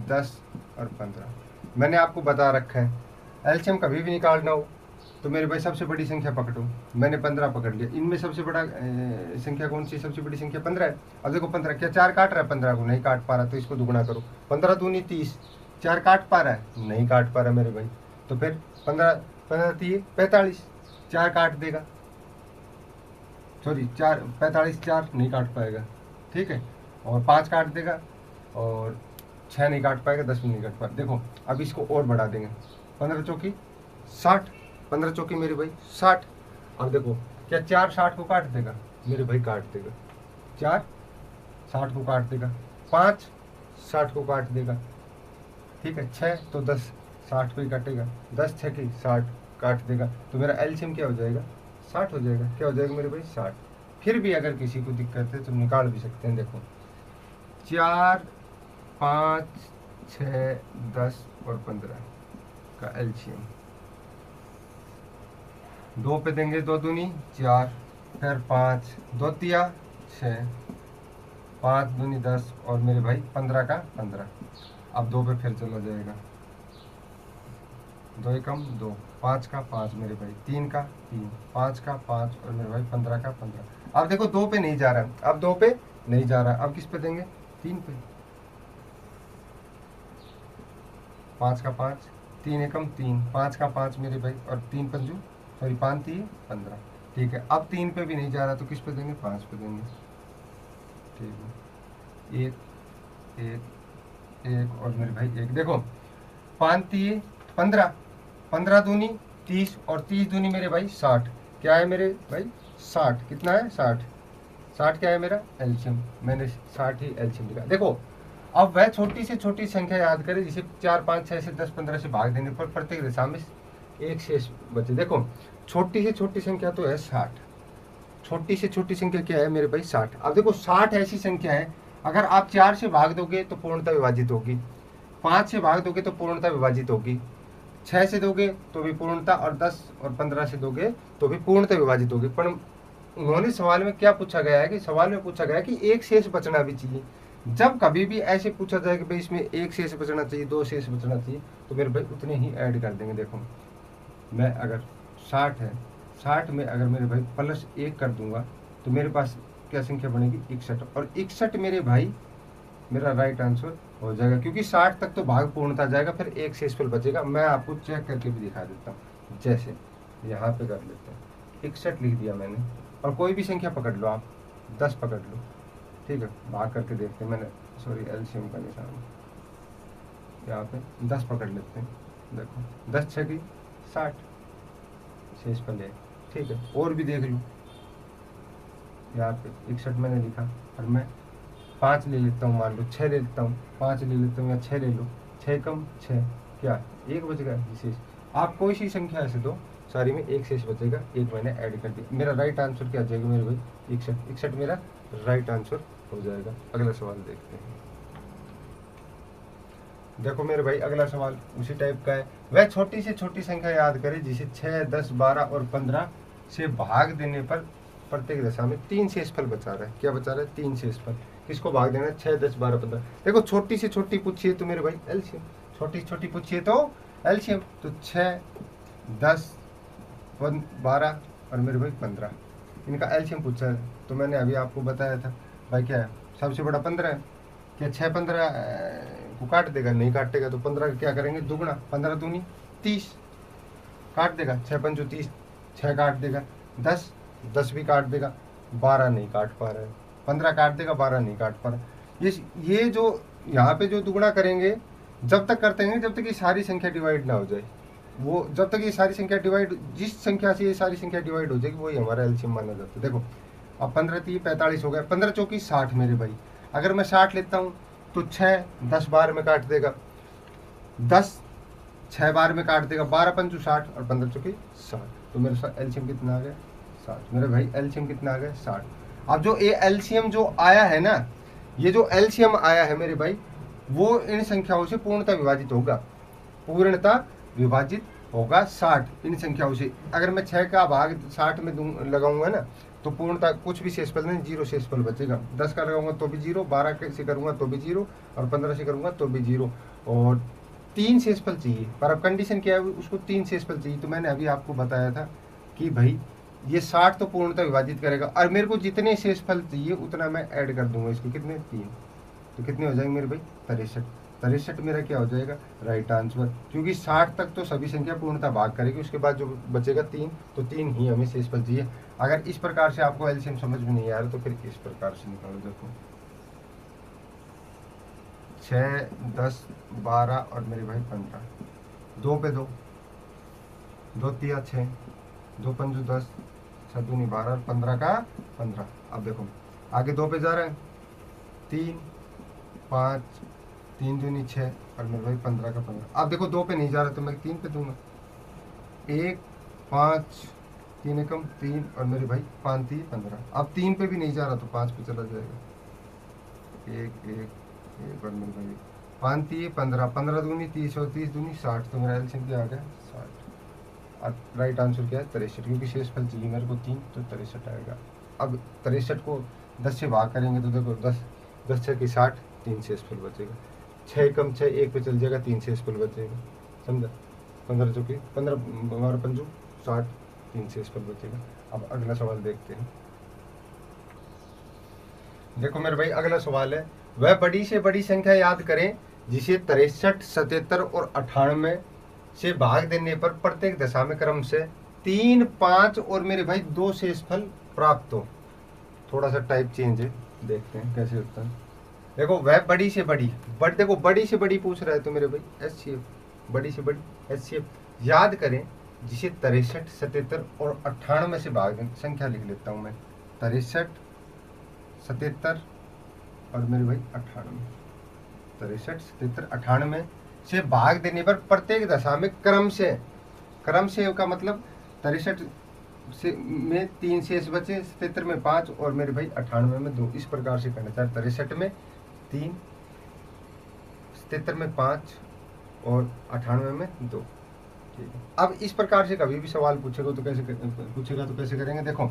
A: 10 और 15। मैंने आपको बता रखा है एलसीएम कभी भी निकालना हो तो मेरे भाई सबसे बड़ी संख्या पकड़ो, मैंने 15 पकड़ लिया। इनमें सबसे बड़ा संख्या कौन सी, सबसे बड़ी संख्या 15 है। अब देखो 15 क्या 4 काट रहा है, 15 को नहीं काट पा रहा, तो इसको दुगुना करो, 15 दूनी 30, 4 काट पा रहा है, नहीं काट पा रहा मेरे भाई, तो फिर 15 15 30 45, 4 काट देगा, सॉरी 4 45 4 नहीं काट पाएगा, ठीक है, और 5 काट देगा, और 6 नहीं काट पाएगा, 10 भी नहीं काट पाएगा। देखो अब इसको और बढ़ा देंगे, 15 चौकी 60, 15 चौकी मेरे भाई 60। अब देखो क्या 4 60 को काट देगा मेरे भाई, काट देगा, 4 60 को काट देगा, 5 60 को काट देगा, ठीक है, 6 तो 10 60 को ही काटेगा, 10 6 की 60 काट देगा, तो मेरा एलसीएम क्या हो जाएगा 60 हो जाएगा। क्या हो जाएगा मेरे भाई 60। फिर भी अगर किसी को दिक्कत है तो निकाल भी सकते हैं। देखो 4 5 6 10 और 15 का एलसीएम 2 पे देंगे, 2 दूनी 4, फिर 5 2 तिया 6, 5 दूनी 10 और मेरे भाई 15 का 15। अब 2 पे फिर चला जाएगा, 2 एकम 2, 5 का 5 मेरे भाई, 3 का 3, 5 का 5 और मेरे भाई 15 का 15। अब देखो 2 पे नहीं जा रहा है, अब 2 पे नहीं जा रहा है, अब किस पे देंगे 3 पे, 5 का 5, 3 एकम 3, 5 का 5 मेरे भाई, और 3 पंजू सॉरी 5 3 15, ठीक है। अब 3 पे भी नहीं जा रहा तो किस पे देंगे 5 पे देंगे, ठीक है, 1 1 1 और मेरे भाई 1। देखो 5 3 15, 15 दूनी 30 और 30 दूनी मेरे भाई 60। क्या है मेरे भाई 60, कितना है 60, 60 क्या है मेरा एलसीएम, मैंने 60 ही एलसीएम लिखा। देखो अब वह छोटी से छोटी संख्या याद करें जिसे 4 5 6 से 10 15 से भाग देने पर प्रत्येक दिशा में एक शेष बचे। देखो छोटी से छोटी संख्या तो है 60, छोटी से छोटी संख्या क्या है मेरे भाई 60। अब देखो 60 ऐसी संख्या है, अगर आप 4 से भाग दोगे तो पूर्णता विभाजित होगी, 5 से भाग दोगे तो पूर्णता विभाजित होगी, 6 से दोगे तो भी पूर्णता, और 10 और 15 से दोगे तो भी पूर्णता विभाजित होगी। पर उन्होंने सवाल में क्या पूछा गया है कि सवाल में पूछा गया है कि एक शेष बचना भी चाहिए। जब कभी भी ऐसे पूछा जाए कि भाई इसमें एक शेष बचना चाहिए, 2 शेष बचना चाहिए, तो मेरे भाई उतने ही ऐड कर देंगे। देखो मैं अगर 60 है, 60 में अगर मेरे भाई प्लस 1 कर दूंगा तो मेरे पास क्या संख्या बनेगी 61, और 61 मेरे भाई मेरा राइट आंसर हो जाएगा, क्योंकि 60 तक तो भाग पूर्णता जाएगा, फिर एक शेषफल बचेगा। मैं आपको चेक करके भी दिखा देता हूँ, जैसे यहाँ पे कर लेते हैं, 61 लिख दिया मैंने, और कोई भी संख्या पकड़ लो आप, 10 पकड़ लो, ठीक है, भाग करके देखते हैं, मैंने सॉरी एलसीएम का निशान यहाँ पे 10 पकड़ लेते हैं। देखो 10 6 की 60 शेषफल है, ठीक है, और भी देख लो, यहाँ पे 61 मैंने लिखा, और मैं 5 ले लेता हूँ, मान लो 6 ले लेता हूँ, 5 ले लेता हूँ या 6 ले लो, 6 कम 6 क्या 1 बच गया शेष। आप कोई सी संख्या ऐसे दो, सारी में एक शेष बचेगा, एक मैंने ऐड कर दिया। मेरा राइट आंसर क्या आ जाएगा मेरे भाई 61, 61 मेरा राइट आंसर हो जाएगा। अगला सवाल देखते हैं। देखो मेरे भाई अगला सवाल उसी टाइप का है। वह छोटी से छोटी संख्या याद करें जिसे 6 10 12 और 15 से भाग देने पर प्रत्येक दशा में 3 शेषफल बचा रहा है। क्या बचा रहा है 3 शेषफल। किसको भाग देना है 6 10 12 15। देखो छोटी से छोटी पूछिए तो मेरे भाई एलसीएम, छोटी से छोटी पूछिए तो एलसीएम, तो 6 10 12 और मेरे भाई 15, इनका एलसीएम पूछा है। तो मैंने अभी आपको बताया था भाई क्या है, सबसे बड़ा 15 है। क्या 6 15 को काट देगा, नहीं काटेगा, तो 15 का क्या करेंगे दुगुना, 15 दूनी 30 काट देगा, 6 पंचो 30 6 काट देगा, 10 10 भी काट देगा, 12 नहीं काट पा रहा है, 15 काट देगा, 12 नहीं काट पा रहा। ये जो यहाँ पे जो दुगुना करेंगे जब तक करते हैं जब तक ये सारी संख्या डिवाइड ना हो जाए। वो जब तक ये सारी संख्या डिवाइड, जिस संख्या से ये सारी संख्या डिवाइड हो जाएगी वही हमारा एलसीएम माना जाता है। देखो अब 15 3 45 हो गया, 15 चौकी 60 मेरे भाई। अगर मैं 60 लेता हूँ तो 6 10 12 में काट देगा, 10 6 12 में काट देगा, 12 पंचू 60 और 15 चौकी 60। तो मेरे एलसीएम कितना आ गया 60। मेरे भाई एलसीएम कितना आ गया 60। अब जो ये एलसीएम जो आया है ना, ये जो एलसीएम आया है मेरे भाई, वो इन संख्याओं से पूर्णता विभाजित होगा, पूर्णता विभाजित होगा 60 इन संख्याओं से। अगर मैं 6 का भाग 60 में लगाऊंगा ना तो पूर्णता कुछ भी शेषफल नहीं, 0 शेषफल बचेगा। 10 का लगाऊंगा तो भी 0, 12 से करूंगा तो भी 0 और 15 से करूंगा तो भी 0, और 3 शेषफल चाहिए। पर अब कंडीशन क्या है, उसको 3 शेषफल चाहिए। तो मैंने अभी आपको बताया था कि भाई ये 60 तो पूर्णता विभाजित करेगा, और मेरे को जितने शेषफल चाहिए उतना मैं ऐड कर दूंगा इसको, कितने 3, तो कितने हो जाएंगे मेरे भाई 63। 63 मेरा क्या हो जाएगा, राइट आंसर। क्योंकि 60 तक तो सभी संख्या पूर्णतः भाग करेगी, उसके बाद जो बचेगा 3, तो 3 ही हमें शेषफल चाहिए। अगर इस प्रकार से आपको एलसीएम समझ में नहीं आ रहा तो फिर इस प्रकार से निकालो। देखो 6, 10, 12 और मेरे भाई 15, 2 पे 2, 2 तिया 6, 2 पंजू 10, 6 दूनी 12 और 15 का 15। अब देखो आगे 2 पे जा रहे हैं, 3, 5, 3 दूनी 6 और मेरे भाई 15 का 15। अब देखो 2 पे नहीं जा रहा तो मैं 3 पे दूंगा, 1, 5, 3 एकम 3 और मेरे भाई 5 3 15। अब 3 पे भी नहीं जा रहा तो 5 पे चला जाएगा, 1 1 1 और मेरे भाई 5 3 15, 15 दूनी 30 और 30 दूनी 60। तो मेरा एलसीएम क्या आ गया, 60। अब राइट आंसर क्या है, 63, क्योंकि शेषफल चाहिए मेरे को 3, तो 63 आएगा। अब 63 को 10 से भाग करेंगे तो देखो 10 10 6 की 60, 3 शेषफल बचेगा, 6 कम 6 1 पे चल जाएगा, 3 शेषफल बचेगा, समझा। 15 चौकी 15 12 पंजू 60, 3 शेषफल बचेगा। अब अगला सवाल देखते हैं। देखो मेरे भाई अगला सवाल है, वह बड़ी से बड़ी संख्या याद करें जिसे 63, 77 और 98 से भाग देने पर प्रत्येक दशा में क्रम से 3, 5 और मेरे भाई 2 शेषफल प्राप्त हो। थोड़ा सा टाइप चेंज है, देखते हैं कैसे होता है। देखो वह बड़ी से बड़ी, देखो बड़ी से बड़ी पूछ रहा है तो मेरे भाई एचसीएफ, बड़ी से बड़ी एचसीएफ याद करें जिसे 63, 77 और 98 से भाग दें। संख्या लिख लेता हूँ मैं, 63, 77 और मेरे भाई 98, 63, 77, 98 से भाग देने पर प्रत्येक दशा में क्रम से का मतलब 63 से में 3 शेष बचे, 77 में 5 और मेरे भाई 98 में 2। इस प्रकार से करना चाहिए, 63 में 3, 77 में 5 और 98 में 2। ठीक है, अब इस प्रकार से कभी भी सवाल पूछेगा तो कैसे करेंगे। देखो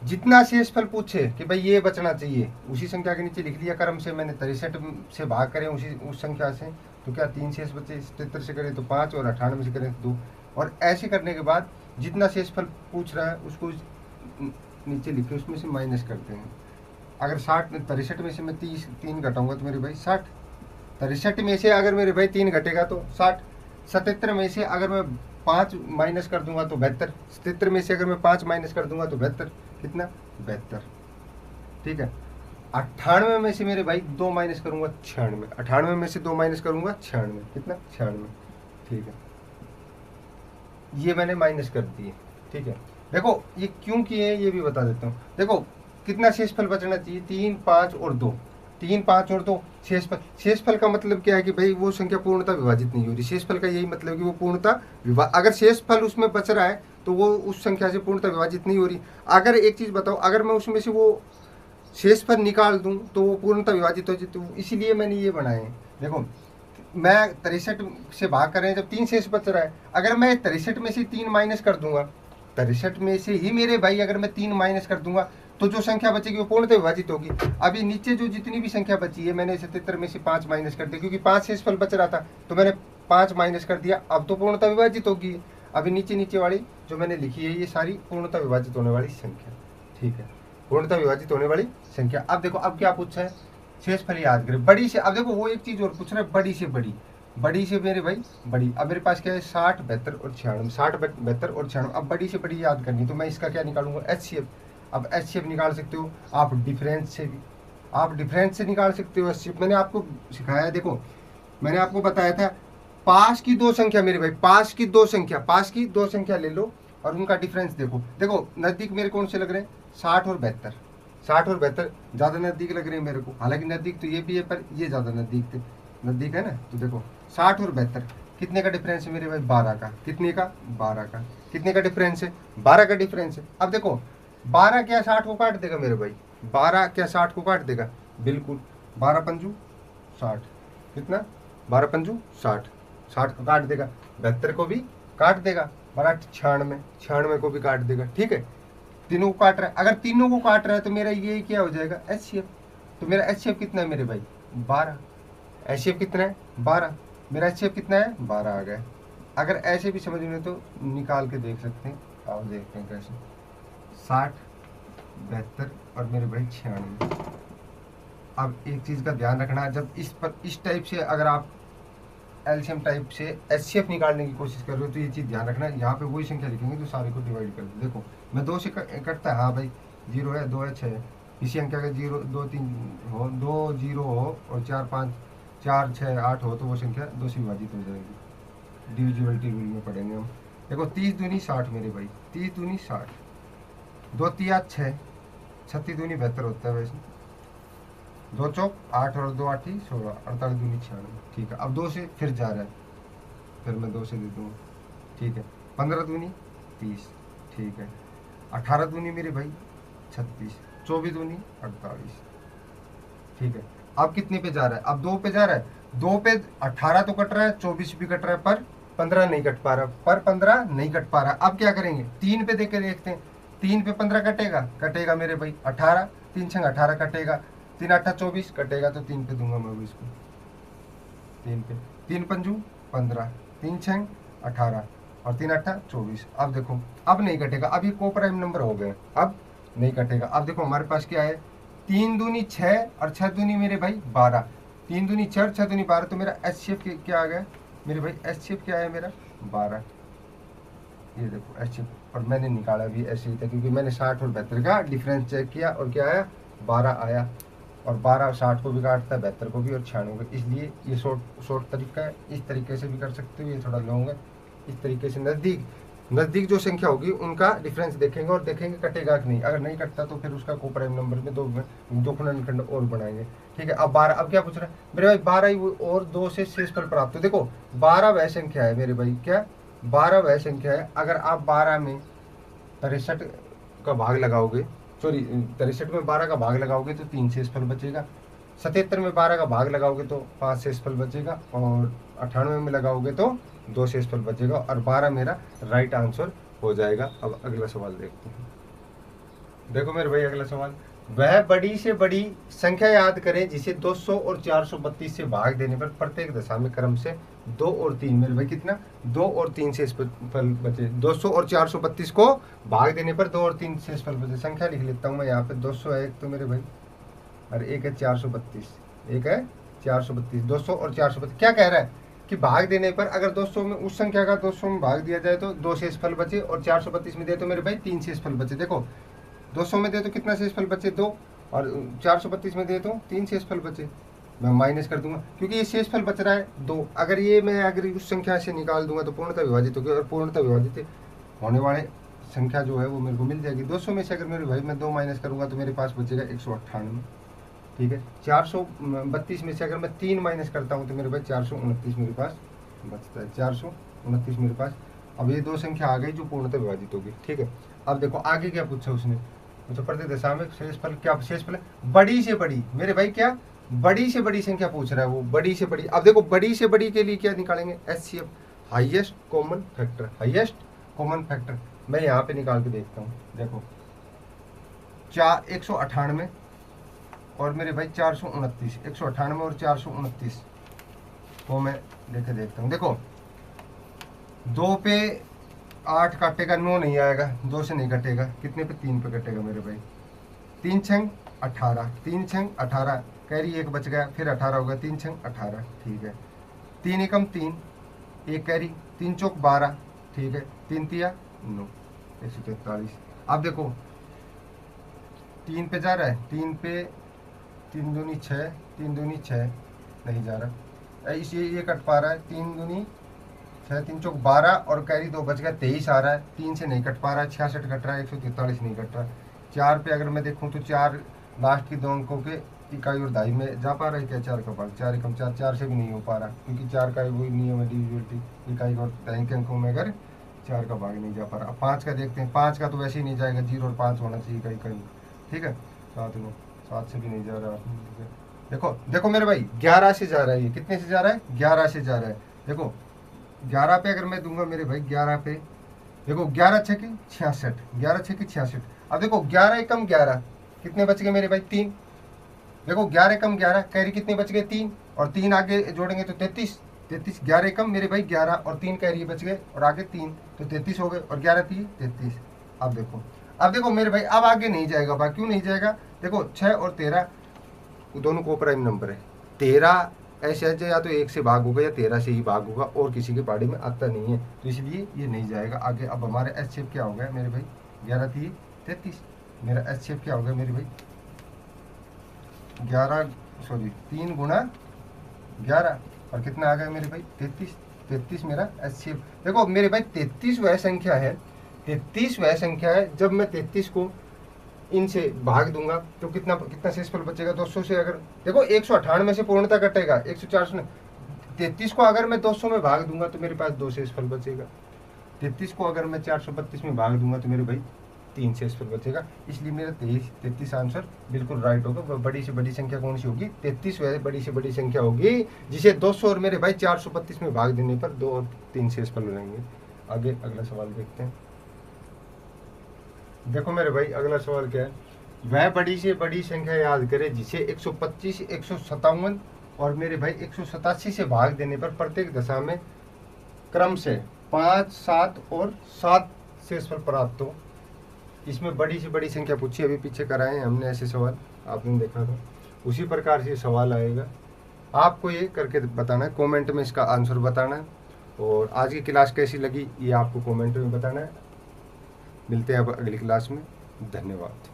A: जितना शेषफल पूछे कि भाई ये बचना चाहिए, उसी संख्या के नीचे लिख दिया क्रम से। मैंने 63 से भाग करें उस संख्या से, तो क्या 3 शेष बचे, 77 से करें तो 5 और 98 से करें तो 2। और ऐसे करने के बाद जितना शेषफल पूछ रहा है उसको नीचे लिखे, उसमें से माइनस करते हैं। अगर 63 में से मैं 3 घटाऊंगा तो मेरे भाई 60, 63 में से अगर मेरे भाई 3 घटेगा तो 60, 77 में से अगर मैं 5 माइनस कर दूंगा तो 72, 77 में से अगर मैं 5 माइनस कर दूंगा तो 72, कितना 72। ठीक है, 98 में से मेरे भाई 2 माइनस करूंगा 96, 98 में से 2 माइनस करूंगा 96, कितना 96। ठीक है, ये मैंने माइनस कर दिए। ठीक है, देखो ये क्यों किए ये भी बता देता हूँ। देखो कितना शेषफल बचना चाहिए, 3, 5 और 2, 3, 5 और 2 शेषफल का मतलब क्या है कि भाई वो संख्या पूर्णतः विभाजित नहीं हो रही। शेषफल का यही मतलब है कि वो पूर्णतः अगर शेषफल उसमें बच रहा है तो वो उस संख्या से पूर्णतः विभाजित नहीं हो रही। अगर एक चीज़ बताओ, अगर मैं उसमें से वो शेषफल निकाल दूं तो वो पूर्णतः विभाजित हो जाती, तो इसीलिए मैंने ये बनाए हैं। देखो मैं 63 से भाग कर रहे हैं जब 3 शेष बच रहा है, अगर मैं 63 में से 3 माइनस कर दूंगा, 63 में से ही मेरे भाई अगर मैं 3 माइनस कर दूंगा तो जो संख्या बचेगी वो पूर्णतः विभाजित होगी। अभी नीचे जो जितनी भी संख्या बची है मैंने 77 में से 5 माइनस कर दिया, क्योंकि 5 शेषफल बच रहा था तो मैंने 5 माइनस कर दिया, अब तो पूर्णतः विभाजित होगी। अभी नीचे वाली जो मैंने लिखी है ये सारी पूर्णतः विभाजित होने वाली संख्या। ठीक है, पूर्णतः विभाजित होने वाली संख्या। अब देखो अब क्या पूछा है, शेषफल याद करें बड़ी से। अब देखो वो एक चीज और पूछ रहा है, बड़ी से मेरे भाई बड़ी। अब मेरे पास क्या है 60, 72 और 96, 60, 72 और 96। अब बड़ी से बड़ी याद करनी तो मैं इसका क्या निकालूंगा, एचसीएफ। अब एचसीएफ निकाल सकते हो आप डिफरेंस से भी, आप डिफरेंस से निकाल सकते हो एचसीएफ। मैंने आपको सिखाया है, देखो मैंने आपको बताया था पास की 2 संख्या मेरे भाई, पास की 2 संख्या ले लो और उनका डिफरेंस देखो। देखो नजदीक मेरे कौन से लग रहे हैं, 60 और 72, 60 और 72 ज़्यादा नज़दीक लग रहे हैं मेरे को। हालांकि नज़दीक तो ये भी है पर ये ज़्यादा नज़दीक है ना। तो देखो 60 और 72 कितने का डिफरेंस है मेरे भाई, 12 का। कितने का, 12 का। कितने का डिफरेंस है, 12 का डिफरेंस है। अब देखो 12 क्या 60 को काट देगा मेरे भाई, 12 क्या 60 को काट देगा, बिल्कुल। 12 पंजू 60, कितना 12 पंजू 60, 60 को काट देगा, 72 को भी काट देगा, 12 96, 96 को भी काट देगा। ठीक है, तीनों को काट रहा है। अगर तीनों को काट रहा है तो मेरा ये क्या हो जाएगा, एचसीएफ। तो मेरा एचसीएफ कितना है मेरे भाई, 12। एचसीएफ कितना है, 12। मेरा एचसीएफ कितना है, 12 आ गया। अगर ऐसे भी समझ में तो निकाल के देख सकते हैं। आओ देखते हैं कैसे, 60, 72 और मेरे भाई 96। अब एक चीज़ का ध्यान रखना, जब इस टाइप से अगर आप एलसीएम टाइप से एचसीएफ निकालने की कोशिश कर रहे हो तो ये चीज़ ध्यान रखना, यहाँ पे वही संख्या लिखेंगे जो सारे को डिवाइड कर दो। देखो मैं 2 से कटता है, हाँ भाई 0 है, 2 है, 6 है, इसी अंक का 0 2 3 हो, 2 0 हो और 4 5 4 6 8 हो तो वो संख्या 2 से विभाजित हो जाएगी। डिविजिबिलिटी रूल में पढ़ेंगे हम। देखो 30 दूनी 60 मेरे भाई, 30 दूनी 60, 2 तिया 6, 36 दूनी 72 होता है वैसे, 2 चौक 8 और 2 8 16, 48 दूनी 96। ठीक है, अब 2 से फिर जा रहा है, फिर मैं 2 से दे दूँगा। ठीक है, 15 दूनी 30। ठीक है, 18 दूनी मेरे भाई 36, 24 दूनी 48। ठीक है, अब कितने पे जा रहा है? अब 2 पे जा रहा है। 2 पे 18 तो कट रहा है, 24 भी कट रहा है, पर 15 नहीं कट पा रहा, पर 15 नहीं कट पा रहा। अब क्या करेंगे? 3 पे देख के देखते हैं, 3 पे 15 कटेगा, कटेगा मेरे भाई 18, 3 छंग 18 कटेगा, 3 8 24 कटेगा, तो 3 पे दूंगा मैं इसको, 3 पे, 3 पंजू 15, 3 छंग 18 और 3 8 24। अब देखो अब नहीं कटेगा, अब ये कोप्राइम नंबर हो गए, अब नहीं कटेगा। अब देखो हमारे पास क्या है, 3 दूनी 6 और 6 दूनी मेरे भाई 12, 3 दूनी 6 और 6 दूनी 12, तो मेरा एचसीएफ क्या आ गया मेरे भाई? एचसीएफ क्या है मेरा? 12। ये देखो एचसीएफ, और मैंने निकाला भी ऐसे ही था क्योंकि मैंने 60 और 72 का डिफरेंस चेक किया और क्या आया? 12 आया। और 12 60 को भी काटता है, 72 को भी और 96 को, इसलिए ये शॉर्ट तरीका है। इस तरीके से भी कर सकते हो, ये थोड़ा लॉन्ग है। इस तरीके से नज़दीक जो संख्या होगी उनका डिफरेंस देखेंगे और देखेंगे कटेगा कि नहीं। अगर नहीं कटता तो फिर उसका कोप्राइम नंबर में दो खंड और बनाएंगे। ठीक है, अब 12, अब क्या पूछ रहा है मेरे भाई? 12 ही और 2 से शेषफल प्राप्त। तो देखो 12 वह संख्या है मेरे भाई, क्या 12 वह संख्या है, अगर आप 12 में 63 का भाग लगाओगे, सॉरी 63 में 12 का भाग लगाओगे तो 3 शेषफल बचेगा, 77 में 12 का भाग लगाओगे तो 5 शेषफल बचेगा, और 98 में लगाओगे तो 2 शेषफल बचेगा, और 12 मेरा राइट आंसर हो जाएगा। अब अगला सवाल देखते हैं। देखो मेरे भाई अगला सवाल, वह बड़ी से बड़ी संख्या याद करें जिसे 200 और 432 से भाग देने पर प्रत्येक दशा में क्रम से 2 और 3, मेरे भाई कितना? 2 और 3 शेषफल बचे। 200 और 432 को भाग देने पर 2 और 3 शेषफल बचे। संख्या लिख लेता हूँ मैं यहाँ पे, 200 है एक तो मेरे भाई, और एक है 432, एक है 432। 200 और 432 क्या कह रहा है कि भाग देने पर अगर 200 में उस संख्या का 200 में भाग दिया जाए तो 2 शेषफल बचे, और 432 में दे तो मेरे भाई 3 शेषफल बचे। देखो 200 में दे तो कितना शेषफल बचे? 2, और 432 में दे तो 3 शेषफल बचे। मैं माइनस कर दूंगा क्योंकि ये शेषफल बच रहा है 2। अगर ये मैं अगर उस संख्या से निकाल दूंगा तो पूर्णतः विभाजित होगी, और पूर्णतः विभाजित होने वाले संख्या जो है वो मेरे को मिल जाएगी। 200 में से अगर मेरे भाई मैं 2 माइनस करूंगा तो मेरे पास बचेगा 198। ठीक है, 432 में से अगर मैं 3 माइनस करता हूँ तो मेरे पास 429 मेरे पास बचता है, 429 मेरे पास। अब ये 2 संख्या आ गई जो पूर्णतः विभाजित होगी। ठीक है, अब देखो आगे क्या पूछा उसने, तो प्रत्येक दशा में शेषफल, क्या शेषफल है? बड़ी से बड़ी, मेरे भाई क्या बड़ी से बड़ी संख्या पूछ रहा है वो, बड़ी से बड़ी। अब देखो बड़ी से बड़ी के लिए क्या निकालेंगे? HCF, highest common factor, highest common factor. मैं यहाँ पे निकाल के देखता हूँ। देखो 198 और मेरे भाई 429, 198 और 429 को मैं देखे देखता हूँ। देखो 2 पे 8 काटेगा, 9 नहीं आएगा, 2 से नहीं कटेगा, कितने पे? 3 पे कटेगा मेरे भाई। 3 छंग 18, 3 छंग 18, कैरी 1 बच गया, फिर 18 होगा, 3 छंग 18। ठीक है, 3 एकम 3, 1 कैरी, 3 चौक 12। ठीक है, 3 तिया 9, 143। अब देखो 3 पे जा रहा है, 3 पे 3 दूनी 6, 3 दूनी 6 नहीं जा रहा, इसलिए ये कट पा रहा है। 3 दूनी 6, 3 चौक 12 और कैरी 2 बच गया, 23 आ रहा है। 3 से नहीं कट पा रहा है, 66 कट रहा है, 143 नहीं कट रहा। 4 पे अगर मैं देखूं तो 4 लास्ट की 2 अंकों के इकाई और दहाई में जा पा रहा है क्या? 4 का भाग, 4 एकम 4, 4 से भी नहीं हो पा रहा क्योंकि 4 का वही नियम है डिविजिबिलिटी, इकाई और दहाई के अंकों में अगर 4 का भाग नहीं जा पा रहा। अब 5 का देखते हैं, 5 का तो वैसे ही नहीं जाएगा, 0 और 5 होना चाहिए इकाई का। ठीक है, 7 से भी नहीं जा रहा। देखो मेरे भाई 11 से जा रहा है, ये कितने से जा रहा है? 11 से जा रहा है। देखो 11 पे अगर मैं दूंगा मेरे भाई, 11 पे देखो 11 छः की 66, 11 छः की 66। अब देखो 11 एकम 11 कितने बच गए मेरे भाई? 3। देखो 11 एकम 11 कैरी कितने बच गए? 3, और 3 आगे जोड़ेंगे तो 33, 33। 11 एकम मेरे भाई 11 और 3 कैरी बच गए और आगे 3, तो 33 हो गए, और 11 3 33। अब देखो मेरे भाई अब आगे नहीं जाएगा, क्यों नहीं जाएगा? देखो 6 और 13 दोनों को प्राइम नंबर है। 13 ऐसे है या तो 1 से भाग होगा या 13 से ही भाग होगा, और किसी की पहाड़ी में आता नहीं है, तो इसलिए ये नहीं जाएगा आगे। अब हमारे एच शेप क्या हो गया मेरे भाई, 11 3 33। मेरा एच शेप क्या हो गया मेरे भाई, 3 गुणा 11 और कितना आ गया मेरे भाई 33। 33 मेरा एच शेप। देखो मेरे भाई 33 वह संख्या है, 33 वह संख्या है जब मैं 33 को इनसे भाग दूंगा तो कितना कितना शेषफल बचेगा 200 से। अगर देखो 198 से पूर्णता कटेगा, 104 में 33 को अगर मैं 200 में भाग दूंगा तो मेरे पास 2 शेषफल बचेगा। 33 को अगर मैं 432 में भाग दूंगा तो मेरे भाई 3 शेषफल बचेगा। इसलिए मेरा 33 आंसर बिल्कुल राइट होगा। बड़ी से बड़ी संख्या कौन सी होगी, 33 वह बड़ी से बड़ी संख्या होगी जिसे 200 और मेरे भाई 432 में भाग देने पर 2 और 3 शेषफल बनेंगे। आगे अगला सवाल देखते हैं। देखो मेरे भाई अगला सवाल क्या है, वह बड़ी से बड़ी संख्या याद करें जिसे 125 157 और मेरे भाई 187 से भाग देने पर प्रत्येक दशा में क्रम से 5 7 और 7 शेषफल प्राप्त हो। इसमें बड़ी से बड़ी संख्या पूछी, अभी पीछे कराए हैं हमने ऐसे सवाल, आपने देखा था, उसी प्रकार से सवाल आएगा। आपको ये करके बताना है, कमेंट में इसका आंसर बताना है, और आज की क्लास कैसी लगी ये आपको कमेंट में बताना है। मिलते हैं अब अगली क्लास में। धन्यवाद।